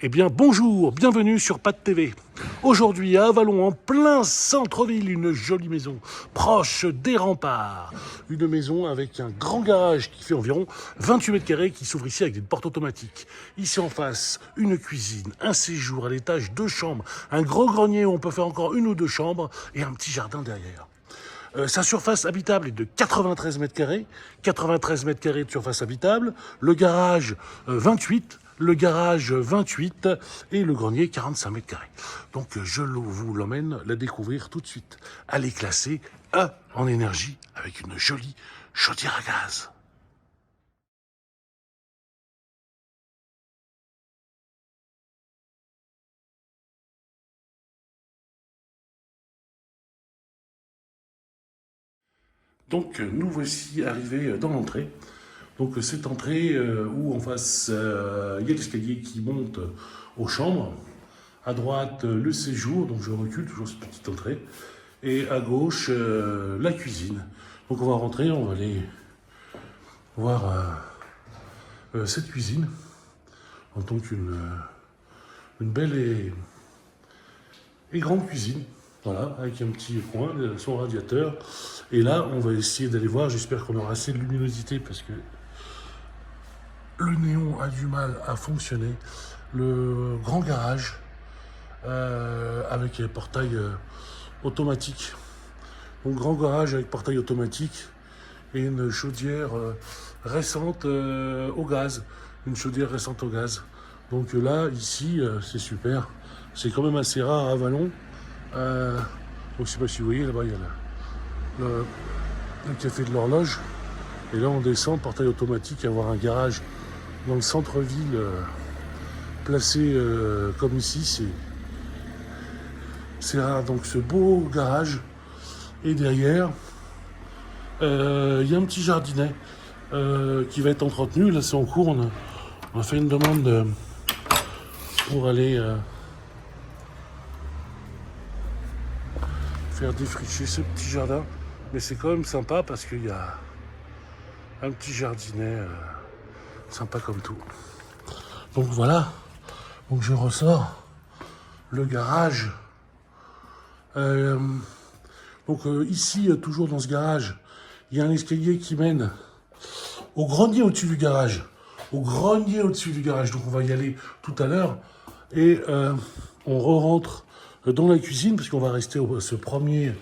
Eh bien bonjour, bienvenue sur Pat TV. Aujourd'hui à Avallon, en plein centre-ville, une jolie maison, proche des remparts. Une maison avec un grand garage qui fait environ 28 mètres carrés, qui s'ouvre ici avec des portes automatiques. Ici en face, une cuisine, un séjour à l'étage, 2 chambres, un gros grenier où on peut faire encore 1 ou 2 chambres et un petit jardin derrière. Sa surface habitable est de 93 mètres carrés, 93 mètres carrés de surface habitable, le garage 28, le garage 28 et le grenier 45 mètres carrés. Donc je vous l'emmène la découvrir tout de suite. Elle est classée A en énergie avec une jolie chaudière à gaz. Donc nous voici arrivés dans l'entrée. Donc cette entrée où en face il y a l'escalier qui monte aux chambres. À droite le séjour, donc je recule toujours cette petite entrée. Et à gauche la cuisine. Donc on va rentrer, on va aller voir cette cuisine. Donc une belle et grande cuisine. Voilà, avec un petit coin, son radiateur. Et là, on va essayer d'aller voir. J'espère qu'on aura assez de luminosité parce que le néon a du mal à fonctionner. Le grand garage avec les portails automatiques. Donc grand garage avec portail automatique et une chaudière récente au gaz. Une chaudière récente au gaz. Donc là, ici, c'est super. C'est quand même assez rare à Avallon. Donc je ne sais pas si vous voyez, là-bas, il y a le café de l'horloge. Et là, on descend, portail automatique, avoir un garage dans le centre-ville, placé comme ici, c'est rare. Donc ce beau garage. Et derrière, il y a un petit jardinet qui va être entretenu. Là, c'est en cours. On a fait une demande pour aller faire défricher ce petit jardin. Mais c'est quand même sympa parce qu'il y a un petit jardinet sympa comme tout. Donc voilà. Donc je ressors le garage. Donc ici, toujours dans ce garage, il y a un escalier qui mène au grenier au-dessus du garage. Au grenier au-dessus du garage. Donc on va y aller tout à l'heure. Et on re-rentre dans la cuisine, parce qu'on va rester ce premier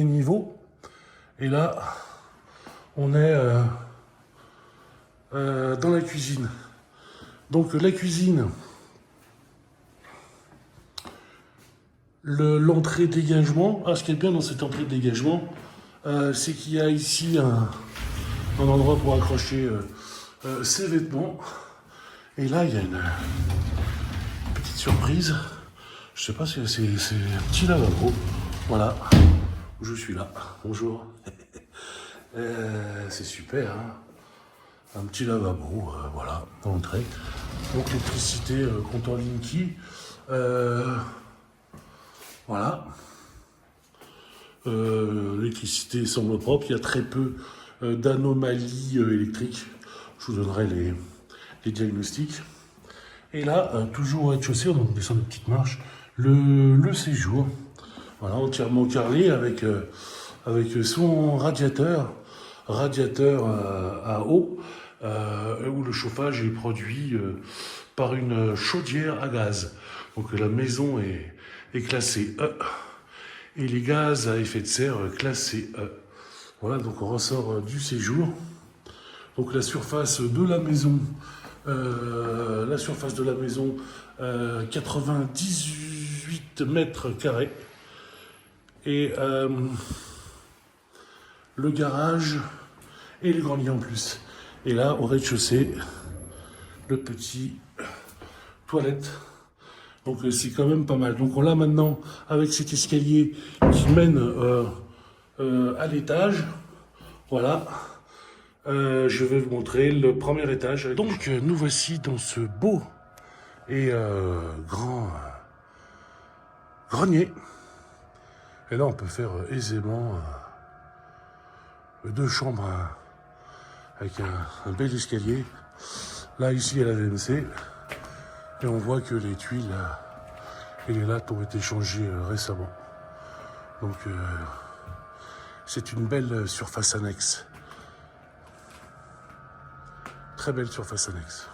niveau. Et là, on est dans la cuisine. Donc la cuisine, l'entrée dégagement. Ce qui est bien dans cette entrée de dégagement, c'est qu'il y a ici un endroit pour accrocher ses vêtements. Et là, il y a une petite surprise. Je sais pas si c'est un petit lavabo. Voilà, je suis là. Bonjour. C'est super, hein. Un petit lavabo, voilà, dans l'entrée. Donc l'électricité, comptoir Linky. Voilà. L'électricité semble propre. Il y a très peu d'anomalies électriques. Je vous donnerai les diagnostics. Et là, toujours au rez-de-chaussée, on descend de petites marches, le séjour. Voilà, entièrement carrelé avec son radiateur à eau, où le chauffage est produit par une chaudière à gaz. Donc la maison est classée E et les gaz à effet de serre classés E. Voilà, donc on ressort du séjour. Donc la surface de la maison, 98 mètres carrés. Et le garage et le grenier en plus. Et là, au rez-de-chaussée, le petit toilette. Donc c'est quand même pas mal. Donc on l'a maintenant avec cet escalier qui mène à l'étage. Voilà. Je vais vous montrer le premier étage. Donc nous voici dans ce beau et grand grenier. Et là on peut faire aisément 2 chambres avec un bel escalier. Là ici il y a la VMC. Et on voit que les tuiles et les lattes ont été changées récemment. Donc c'est une belle surface annexe. Très belle surface annexe.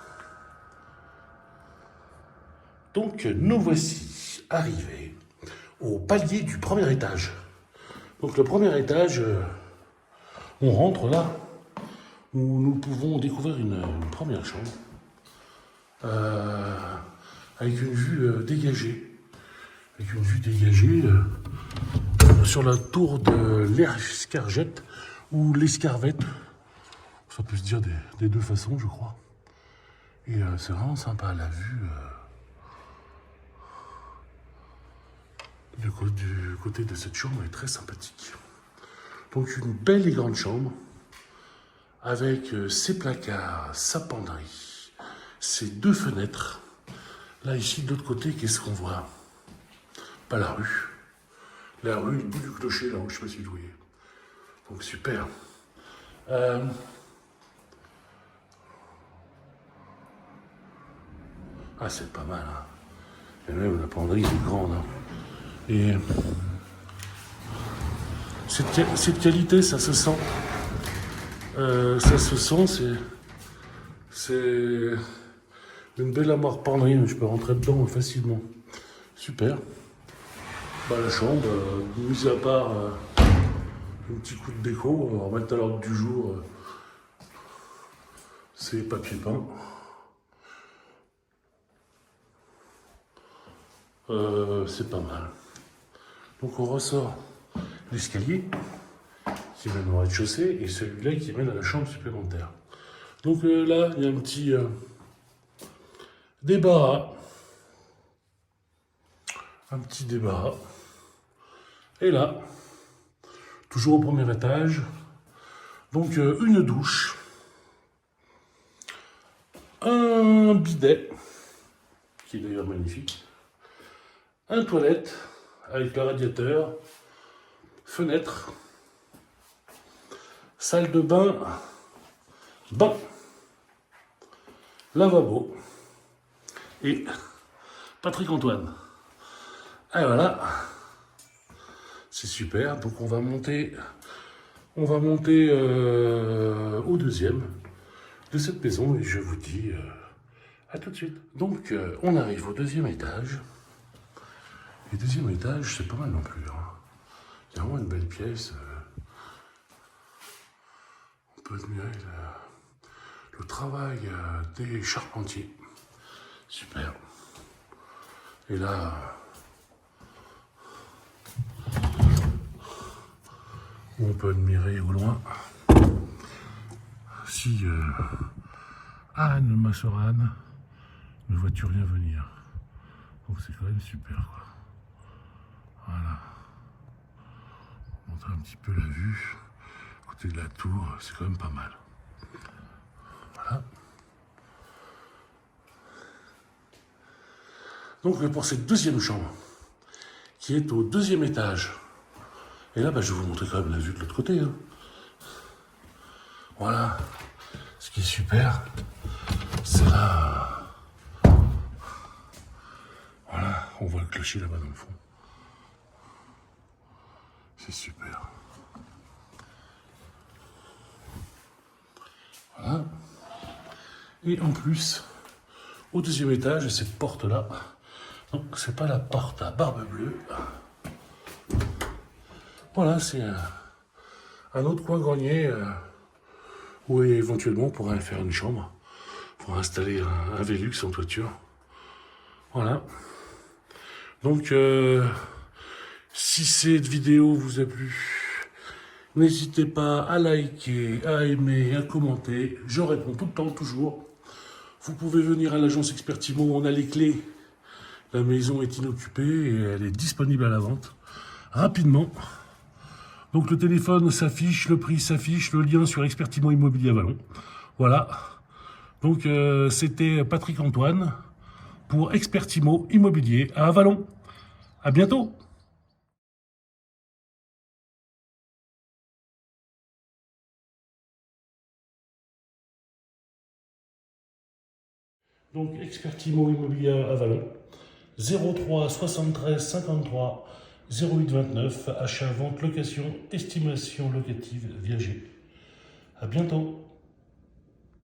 Donc nous voici arrivés au palier du premier étage. Donc le premier étage, on rentre là, où nous pouvons découvrir une première chambre avec une vue dégagée. Avec une vue dégagée sur la tour de l'Escargette ou l'Escarvette. Ça peut se dire des deux façons, je crois. Et c'est vraiment sympa, la vue du côté de cette chambre est très sympathique. Donc une belle et grande chambre avec ses placards, sa penderie, ses deux fenêtres. Là ici de l'autre côté, qu'est-ce qu'on voit? Pas la rue. La rue, le bout du clocher là-haut, je sais pas si vous voyez. Donc super. Ah c'est pas mal. Hein. Et même la penderie est grande. Hein. Et cette qualité, ça se sent. Ça se sent, c'est une belle armoire penderie, je peux rentrer dedans facilement. Super. Bah, la chambre, mis à part un petit coup de déco, on va remettre à l'ordre du jour, c'est papier peint. C'est pas mal. Donc on ressort l'escalier qui mène au rez-de-chaussée et celui-là qui mène à la chambre supplémentaire. Donc là, il y a un petit débarras. Un petit débarras. Et là, toujours au premier étage, donc une douche, un bidet, qui est d'ailleurs magnifique, un toilette avec le radiateur, fenêtre, salle de bain, bain, lavabo et Patrick Antoine. Et voilà, c'est super. Donc on va monter au deuxième de cette maison et je vous dis à tout de suite. Donc on arrive au deuxième étage. Et deuxième étage, c'est pas mal non plus. Hein. Il y a vraiment une belle pièce. On peut admirer le travail des charpentiers. Super. Et là, on peut admirer au loin si Anne, ma soeur Anne, ne vois-tu rien venir. Donc c'est quand même super quoi. Voilà. On montre un petit peu la vue. Côté de la tour, c'est quand même pas mal. Voilà. Donc pour cette deuxième chambre, qui est au deuxième étage. Et là, je vais vous montrer quand même la vue de l'autre côté. Hein. Voilà. Ce qui est super, c'est là. Voilà, on voit le clocher là-bas dans le fond. C'est super. Voilà. Et en plus, au deuxième étage, cette porte-là, donc c'est pas la porte à barbe bleue. Voilà, c'est un autre coin grenier où éventuellement on pourrait faire une chambre pour installer un Velux en toiture. Voilà. Donc, si cette vidéo vous a plu, n'hésitez pas à liker, à aimer, à commenter. Je réponds tout le temps, toujours. Vous pouvez venir à l'agence Expertimo, on a les clés. La maison est inoccupée et elle est disponible à la vente rapidement. Donc le téléphone s'affiche, le prix s'affiche, le lien sur Expertimo Immobilier Avalon. Voilà. Donc c'était Patrick Antoine pour Expertimo Immobilier à Avalon. À bientôt. Donc, Expertimo Immobilier à Vallon, 03 73 53 08 29, achat, vente, location, estimation locative, Viager. À bientôt.